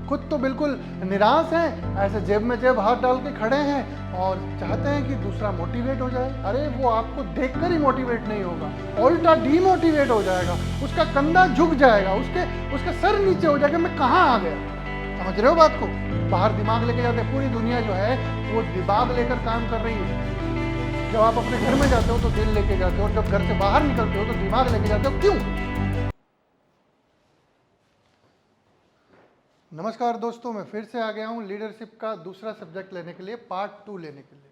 खुद तो बिल्कुल निराश हैं, ऐसे जेब में जेब हाथ डाल के खड़े हैं और चाहते हैं कि दूसरा मोटिवेट हो जाए। अरे वो आपको देखकर ही मोटिवेट नहीं होगा, उल्टा डीमोटिवेट हो जाएगा, उसका कंधा झुक जाएगा, उसका सर नीचे हो जाएगा, मैं कहाँ आ गया। समझ रहे हो बात को? बाहर दिमाग लेके जाते हैं, पूरी दुनिया जो है वो दिमाग लेकर काम कर रही है। जब आप अपने घर में जाते हो तो दिल लेके जाते हो, जब घर से बाहर निकलते हो तो दिमाग लेके जाते हो। क्यों? नमस्कार दोस्तों, मैं फिर से आ गया हूं लीडरशिप का दूसरा सब्जेक्ट लेने के लिए, पार्ट 2 लेने के लिए।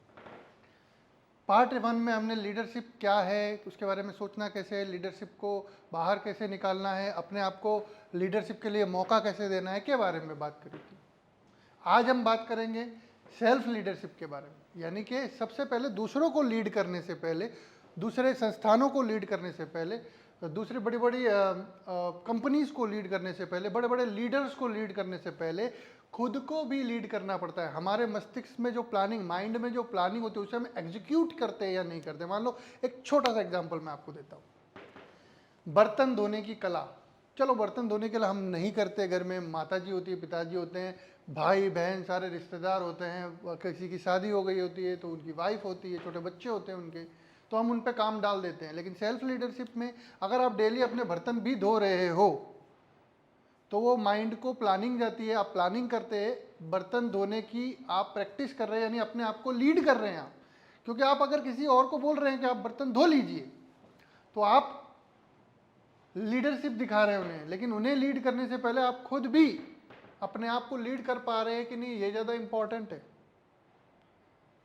पार्ट 1 में हमने लीडरशिप क्या है, उसके बारे में सोचना कैसे है, लीडरशिप को बाहर कैसे निकालना है, अपने आप को लीडरशिप के लिए मौका कैसे देना है के बारे में बात करी थी। आज हम बात करेंगे सेल्फ लीडरशिप के बारे में, यानी कि सबसे पहले दूसरों को लीड करने से पहले, दूसरे संस्थानों को लीड करने से पहले, दूसरी बड़ी बड़ी कंपनीज को लीड करने से पहले, बड़े बड़े लीडर्स को लीड करने से पहले खुद को भी लीड करना पड़ता है। हमारे मस्तिष्क में जो प्लानिंग, माइंड में जो प्लानिंग होती है, उसे हम एग्जीक्यूट करते हैं या नहीं करते। मान लो एक छोटा सा एग्जांपल मैं आपको देता हूँ, बर्तन धोने की कला। चलो बर्तन धोने के लिए हम नहीं करते, घर में माताजी होती है, पिताजी होते हैं, भाई बहन सारे रिश्तेदार होते हैं, किसी की शादी हो गई होती है तो उनकी वाइफ होती है, छोटे बच्चे होते हैं उनके, तो हम उन पे काम डाल देते हैं। लेकिन सेल्फ लीडरशिप में अगर आप डेली अपने बर्तन भी धो रहे हो तो वो माइंड को प्लानिंग जाती है, आप प्लानिंग करते हैं बर्तन धोने की, आप प्रैक्टिस कर रहे हैं, यानी अपने आप को लीड कर रहे हैं आप। क्योंकि आप अगर किसी और को बोल रहे हैं कि आप बर्तन धो लीजिए तो आप लीडरशिप दिखा रहे हैं उन्हें, लेकिन उन्हें लीड करने से पहले आप खुद भी अपने आप को लीड कर पा रहे हैं कि नहीं, ये ज़्यादा इंपॉर्टेंट है।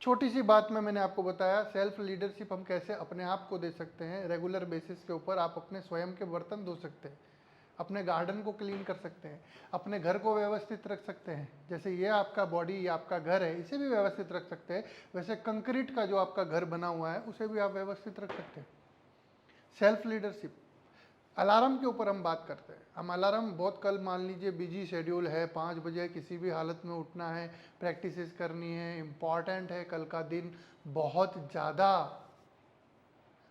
छोटी सी बात में मैंने आपको बताया सेल्फ लीडरशिप हम कैसे अपने आप को दे सकते हैं। रेगुलर बेसिस के ऊपर आप अपने स्वयं के बर्तन धो सकते हैं, अपने गार्डन को क्लीन कर सकते हैं, अपने घर को व्यवस्थित रख सकते हैं। जैसे ये आपका बॉडी, ये आपका घर है, इसे भी व्यवस्थित रख सकते हैं। वैसे कंक्रीट का जो आपका घर बना हुआ है उसे भी आप व्यवस्थित रख सकते हैं। Self leadership. अलार्म के ऊपर हम बात करते हैं। हम अलार्म बहुत, कल मान लीजिए बिजी शेड्यूल है, 5 बजे किसी भी हालत में उठना है, प्रैक्टिसेस करनी है, इम्पॉर्टेंट है, कल का दिन बहुत ज़्यादा,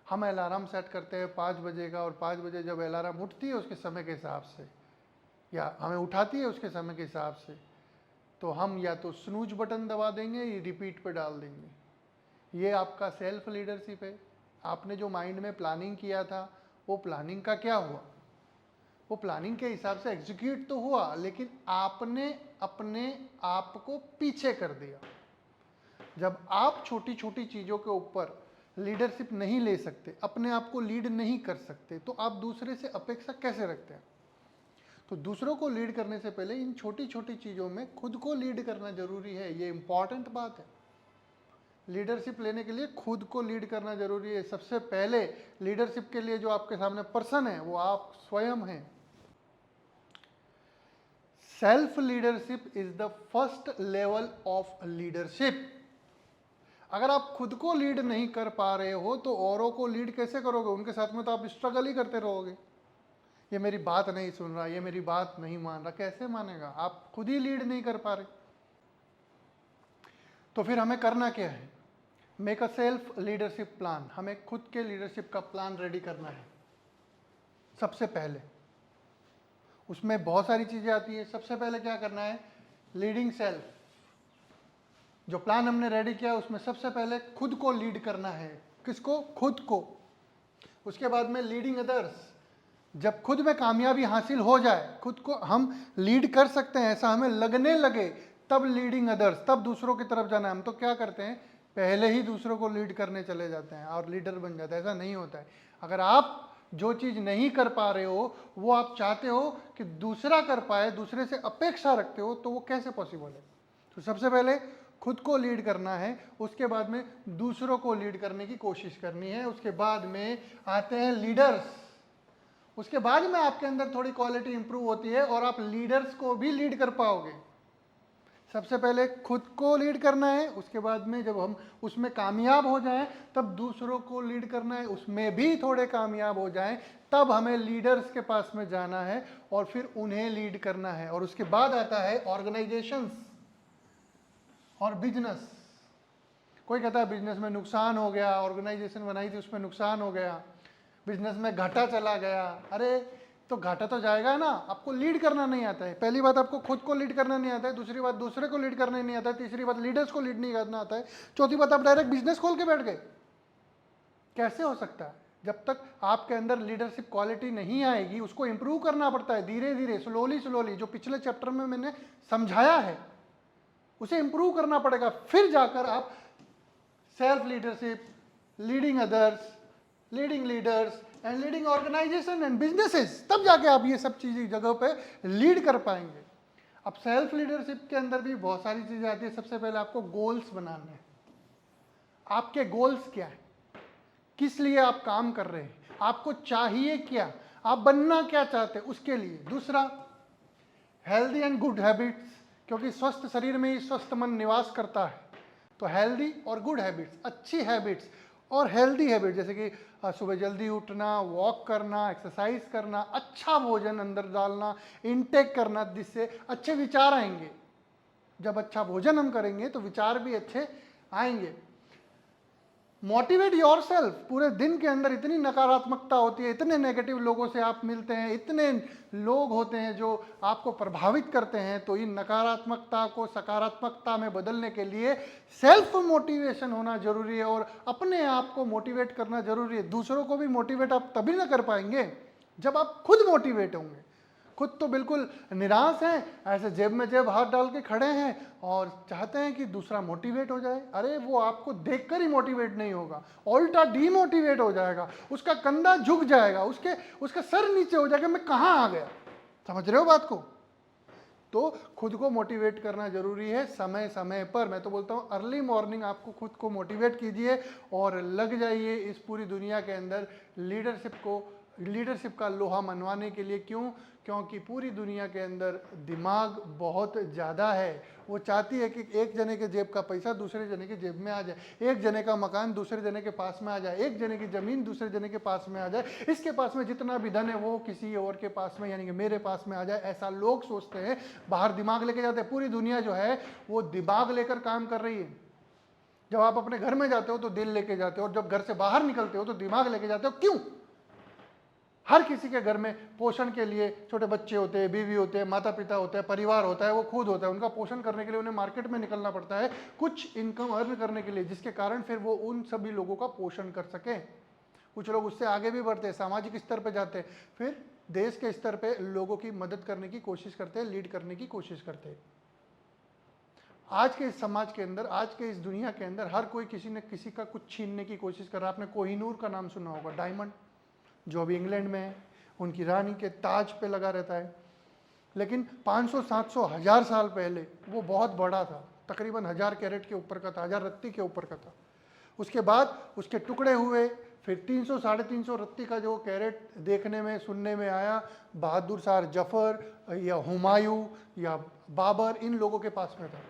हम अलार्म सेट करते हैं 5 बजे का। और 5 बजे जब अलार्म उठती है उसके समय के हिसाब से, या हमें उठाती है उसके समय के हिसाब से, तो हम या तो स्नूज बटन दबा देंगे या रिपीट पे डाल देंगे। ये आपका सेल्फ लीडरशिप है। आपने जो माइंड में प्लानिंग किया था वो प्लानिंग का क्या हुआ? वो प्लानिंग के हिसाब से एग्जीक्यूट तो हुआ, लेकिन आपने अपने आप को पीछे कर दिया। जब आप छोटी छोटी चीज़ों के ऊपर लीडरशिप नहीं ले सकते, अपने आप को लीड नहीं कर सकते, तो आप दूसरे से अपेक्षा कैसे रखते हैं? तो दूसरों को लीड करने से पहले इन छोटी छोटी चीज़ों में खुद को लीड करना जरूरी है। ये इंपॉर्टेंट बात है। लीडरशिप लेने के लिए खुद को लीड करना जरूरी है। सबसे पहले लीडरशिप के लिए जो आपके सामने पर्सन है वो आप स्वयं हैं। Self leadership is the first level of leadership. अगर आप खुद को लीड नहीं कर पा रहे हो तो औरों को लीड कैसे करोगे? उनके साथ में तो आप स्ट्रगल ही करते रहोगे। ये मेरी बात नहीं सुन रहा, ये मेरी बात नहीं मान रहा, कैसे मानेगा? आप खुद ही लीड नहीं कर पा रहे। तो फिर हमें करना क्या है? Make a self leadership plan. हमें खुद के लीडरशिप का प्लान रेडी करना है सबसे पहले। उसमें बहुत सारी चीज़ें आती है। सबसे पहले क्या करना है? Leading self. जो प्लान हमने रेडी किया उसमें सबसे पहले खुद को लीड करना है। किसको? खुद को। उसके बाद में लीडिंग अदर्स। जब खुद में कामयाबी हासिल हो जाए, खुद को हम लीड कर सकते हैं ऐसा हमें लगने लगे, तब लीडिंग अदर्स, तब दूसरों की तरफ जाना है। हम तो क्या करते हैं, पहले ही दूसरों को लीड करने चले जाते हैं और लीडर बन जाते हैं। ऐसा नहीं होता है। अगर आप जो चीज़ नहीं कर पा रहे हो वो आप चाहते हो कि दूसरा कर पाए, दूसरे से अपेक्षा रखते हो, तो वो कैसे पॉसिबल है? तो सबसे पहले खुद को लीड करना है, उसके बाद में दूसरों को लीड करने की कोशिश करनी है, उसके बाद में आते हैं लीडर्स। उसके बाद में आपके अंदर थोड़ी क्वालिटी इंप्रूव होती है और आप लीडर्स को भी लीड कर पाओगे। सबसे पहले खुद को लीड करना है, उसके बाद में जब हम उसमें कामयाब हो जाएं तब दूसरों को लीड करना है, उसमें भी थोड़े कामयाब हो जाएं तब हमें लीडर्स के पास में जाना है और फिर उन्हें लीड करना है। और उसके बाद आता है ऑर्गेनाइजेशंस और बिजनेस। कोई कहता है बिजनेस में नुकसान हो गया, ऑर्गेनाइजेशन बनाई थी उसमें नुकसान हो गया, बिजनेस में घाटा चला गया। अरे तो घाटा तो जाएगा ना। आपको लीड करना नहीं आता है, पहली बात आपको खुद को लीड करना नहीं आता है, दूसरी बात दूसरे को लीड करना नहीं आता है, तीसरी बात लीडर्स को लीड नहीं करना आता है, चौथी बात आप डायरेक्ट बिजनेस खोल के बैठ गए। कैसे हो सकता है? जब तक आपके अंदर लीडरशिप क्वालिटी नहीं आएगी, उसको इंप्रूव करना पड़ता है धीरे धीरे, स्लोली स्लोली, जो पिछले चैप्टर में मैंने समझाया है उसे इंप्रूव करना पड़ेगा, फिर जाकर आप self leadership, leading others, leading leaders and leading organization and businesses, तब जाके आप ये सब चीज़ें जगह पे लीड कर पाएंगे। अब सेल्फ लीडरशिप के अंदर भी बहुत सारी चीज़ें आती है। सबसे पहले आपको गोल्स बनाने हैं। आपके गोल्स क्या है, किस लिए आप काम कर रहे हैं, आपको चाहिए क्या, आप बनना क्या चाहते हैं उसके लिए। दूसरा, हेल्दी एंड गुड हैबिट्स, क्योंकि स्वस्थ शरीर में ही स्वस्थ मन निवास करता है। तो हेल्दी और गुड हैबिट्स, अच्छी हैबिट्स और हेल्दी हैबिट, जैसे कि सुबह जल्दी उठना, वॉक करना, एक्सरसाइज करना, अच्छा भोजन अंदर डालना, इनटेक करना, जिससे अच्छे विचार आएंगे। जब अच्छा भोजन हम करेंगे तो विचार भी अच्छे आएंगे। मोटिवेट योरसेल्फ, पूरे दिन के अंदर इतनी नकारात्मकता होती है, इतने नेगेटिव लोगों से आप मिलते हैं, इतने लोग होते हैं जो आपको प्रभावित करते हैं, तो इन नकारात्मकता को सकारात्मकता में बदलने के लिए सेल्फ मोटिवेशन होना जरूरी है और अपने आप को मोटिवेट करना जरूरी है। दूसरों को भी मोटिवेट आप तभी ना कर पाएंगे जब आप खुद मोटिवेट होंगे। खुद तो बिल्कुल निराश हैं, ऐसे जेब में जेब हाथ डाल के खड़े हैं और चाहते हैं कि दूसरा मोटिवेट हो जाए। अरे वो आपको देखकर ही मोटिवेट नहीं होगा, उल्टा डीमोटिवेट हो जाएगा, उसका कंधा झुक जाएगा, उसका सर नीचे हो जाएगा, मैं कहाँ आ गया। समझ रहे हो बात को? तो खुद को मोटिवेट करना जरूरी है समय समय पर। मैं तो बोलता हूँ अर्ली मॉर्निंग आपको खुद को मोटिवेट कीजिए और लग जाइए इस पूरी दुनिया के अंदर लीडरशिप का लोहा मनवाने के लिए। क्यों? क्योंकि पूरी दुनिया के अंदर दिमाग बहुत ज़्यादा है। वो चाहती है कि एक जने के जेब का पैसा दूसरे जने के जेब में आ जाए, एक जने का मकान दूसरे जने के पास में आ जाए, एक जने की ज़मीन दूसरे जने के पास में आ जाए, इसके पास में जितना भी धन है वो किसी और के पास में यानी कि मेरे पास में आ जाए। ऐसा लोग सोचते हैं, बाहर दिमाग लेके जाते हैं। पूरी दुनिया जो है वो दिमाग लेकर काम कर रही है। जब आप अपने घर में जाते हो तो दिल लेके जाते हो और जब घर से बाहर निकलते हो तो दिमाग लेके जाते हो। क्यों? हर किसी के घर में पोषण के लिए छोटे बच्चे होते हैं, बीवी होते हैं, माता पिता होते हैं, परिवार होता है, वो खुद होता है। उनका पोषण करने के लिए उन्हें मार्केट में निकलना पड़ता है कुछ इनकम अर्न करने के लिए, जिसके कारण फिर वो उन सभी लोगों का पोषण कर सकें। कुछ लोग उससे आगे भी बढ़ते हैं, सामाजिक स्तर पर जाते हैं, फिर देश के स्तर पर लोगों की मदद करने की कोशिश करते हैं, लीड करने की कोशिश करते हैं। आज के इस समाज के अंदर, आज के इस दुनिया के अंदर हर कोई किसी न किसी का कुछ छीनने की कोशिश कर रहा है। आपने कोहिनूर का नाम सुना होगा, डायमंड जो अभी इंग्लैंड में है, उनकी रानी के ताज पे लगा रहता है। लेकिन 500, 700, 1000 साल पहले वो बहुत बड़ा था, तकरीबन 1000 कैरेट के ऊपर का था, 1000 रत्ती के ऊपर का था। उसके बाद उसके टुकड़े हुए, फिर 300, 350 रत्ती का जो कैरेट देखने में सुनने में आया, बहादुर शाह जफर या हुमायूं या बाबर, इन लोगों के पास में था।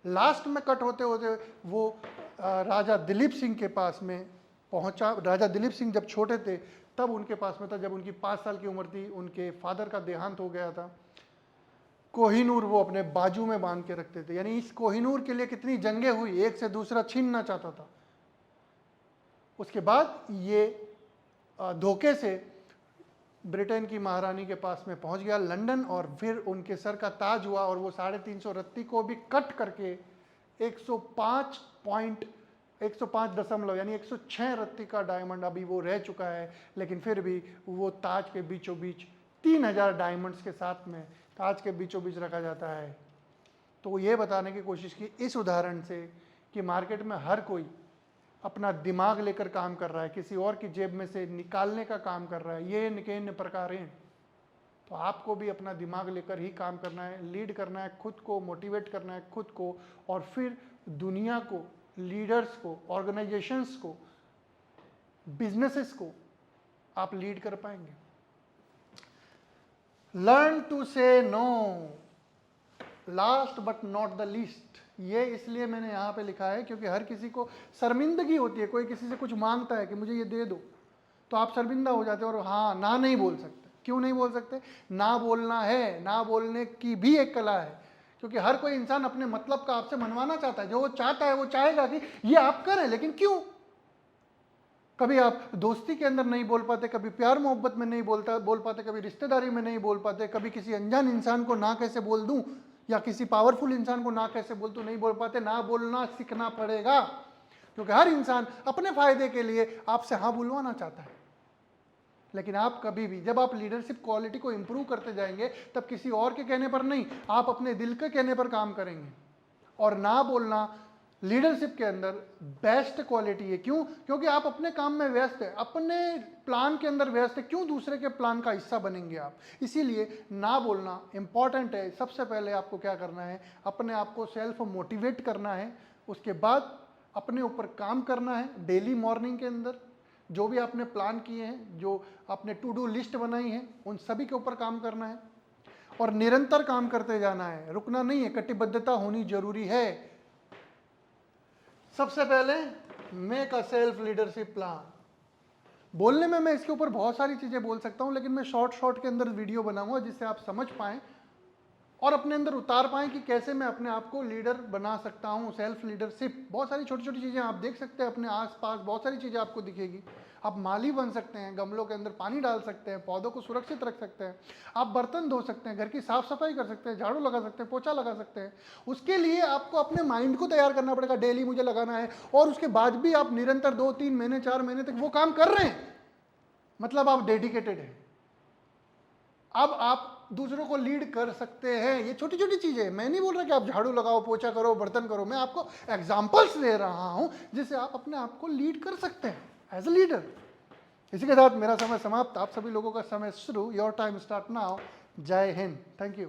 लास्ट में कट होते होते वो राजा दिलीप सिंह के पास में पहुंचा। राजा दिलीप सिंह जब छोटे थे तब उनके पास में था, जब उनकी 5 साल की उम्र थी, उनके फादर का देहांत हो गया था। कोहिनूर वो अपने बाजू में बांध के रखते थे, यानी इस कोहिनूर के लिए कितनी जंगें हुई, एक से दूसरा छीनना चाहता था। उसके बाद ये धोखे से ब्रिटेन की महारानी के पास में पहुंच गया लंदन, और फिर उनके सर का ताज हुआ और वो 350 रत्ती को भी कट करके 105 दशमलव यानी 106 रत्ती का डायमंड अभी वो रह चुका है। लेकिन फिर भी वो ताज के बीचों बीच 3000 डायमंड्स के साथ में ताज के बीचों बीच रखा जाता है। तो ये बताने की कोशिश की इस उदाहरण से कि मार्केट में हर कोई अपना दिमाग लेकर काम कर रहा है, किसी और की जेब में से निकालने का काम कर रहा है। ये निकेन प्रकार हैं। तो आपको भी अपना दिमाग लेकर ही काम करना है, लीड करना है, खुद को मोटिवेट करना है खुद को, और फिर दुनिया को, लीडर्स को, ऑर्गेनाइजेशंस को, बिजनेसेस को आप लीड कर पाएंगे। Learn to say no, last but not the least. ये इसलिए मैंने यहाँ पे लिखा है क्योंकि हर किसी को शर्मिंदगी होती है। कोई किसी से कुछ मांगता है कि मुझे ये दे दो, तो आप शर्मिंदा हो जाते हो और हाँ ना नहीं बोल सकते। क्यों नहीं बोल सकते? ना बोलना है, ना बोलने की भी एक कला है, क्योंकि हर कोई इंसान अपने मतलब का आपसे मनवाना चाहता है। जो वो चाहता है वो चाहेगा कि ये आप करें, लेकिन क्यों? कभी आप दोस्ती के अंदर नहीं बोल पाते, कभी प्यार मोहब्बत में नहीं बोल पाते, कभी रिश्तेदारी में नहीं बोल पाते, कभी किसी अनजान इंसान को ना कैसे बोल दूं या किसी पावरफुल इंसान को ना कैसे बोल दूं नहीं बोल पाते। ना बोलना सीखना पड़ेगा, क्योंकि हर इंसान अपने फायदे के लिए आपसे हाँ बुलवाना चाहता है। लेकिन आप कभी भी जब आप लीडरशिप क्वालिटी को इंप्रूव करते जाएंगे, तब किसी और के कहने पर नहीं, आप अपने दिल के कहने पर काम करेंगे। और ना बोलना लीडरशिप के अंदर बेस्ट क्वालिटी है। क्यों? क्योंकि आप अपने काम में व्यस्त है, अपने प्लान के अंदर व्यस्त है, क्यों दूसरे के प्लान का हिस्सा बनेंगे आप? इसीलिए ना बोलना इंपॉर्टेंट है। सबसे पहले आपको क्या करना है, अपने आप को सेल्फ मोटिवेट करना है, उसके बाद अपने ऊपर काम करना है। डेली मॉर्निंग के अंदर जो भी आपने प्लान किए हैं, जो आपने टू डू लिस्ट बनाई है, उन सभी के ऊपर काम करना है और निरंतर काम करते जाना है, रुकना नहीं है। कटिबद्धता होनी जरूरी है। सबसे पहले make a self leadership plan. बोलने में मैं इसके ऊपर बहुत सारी चीजें बोल सकता हूं, लेकिन मैं शॉर्ट के अंदर वीडियो बनाऊंगा जिससे आप समझ पाएं और अपने अंदर उतार पाएं कि कैसे मैं अपने आप को लीडर बना सकता हूं। सेल्फ लीडरशिप, बहुत सारी छोटी छोटी चीजें आप देख सकते हैं अपने आसपास, बहुत सारी चीजें आपको दिखेगी। आप माली बन सकते हैं, गमलों के अंदर पानी डाल सकते हैं, पौधों को सुरक्षित रख सकते हैं, आप बर्तन धो सकते हैं, घर की साफ सफाई कर सकते हैं, झाड़ू लगा सकते हैं, पोछा लगा सकते हैं। उसके लिए आपको अपने माइंड को तैयार करना पड़ेगा, डेली मुझे लगाना है। और उसके बाद भी आप निरंतर 2-3 महीने 4 महीने तक वो काम कर रहे हैं, मतलब आप डेडिकेटेड हैं। अब आप दूसरों को लीड कर सकते हैं। ये छोटी छोटी चीजें, मैं नहीं बोल रहा कि आप झाड़ू लगाओ, पोछा करो, बर्तन करो, मैं आपको एग्जांपल्स दे रहा हूं जिससे आप अपने आप को लीड कर सकते हैं एज ए लीडर। इसी के साथ मेरा समय समाप्त, आप सभी लोगों का समय शुरू। Your time start now. जय हिंद। Thank you.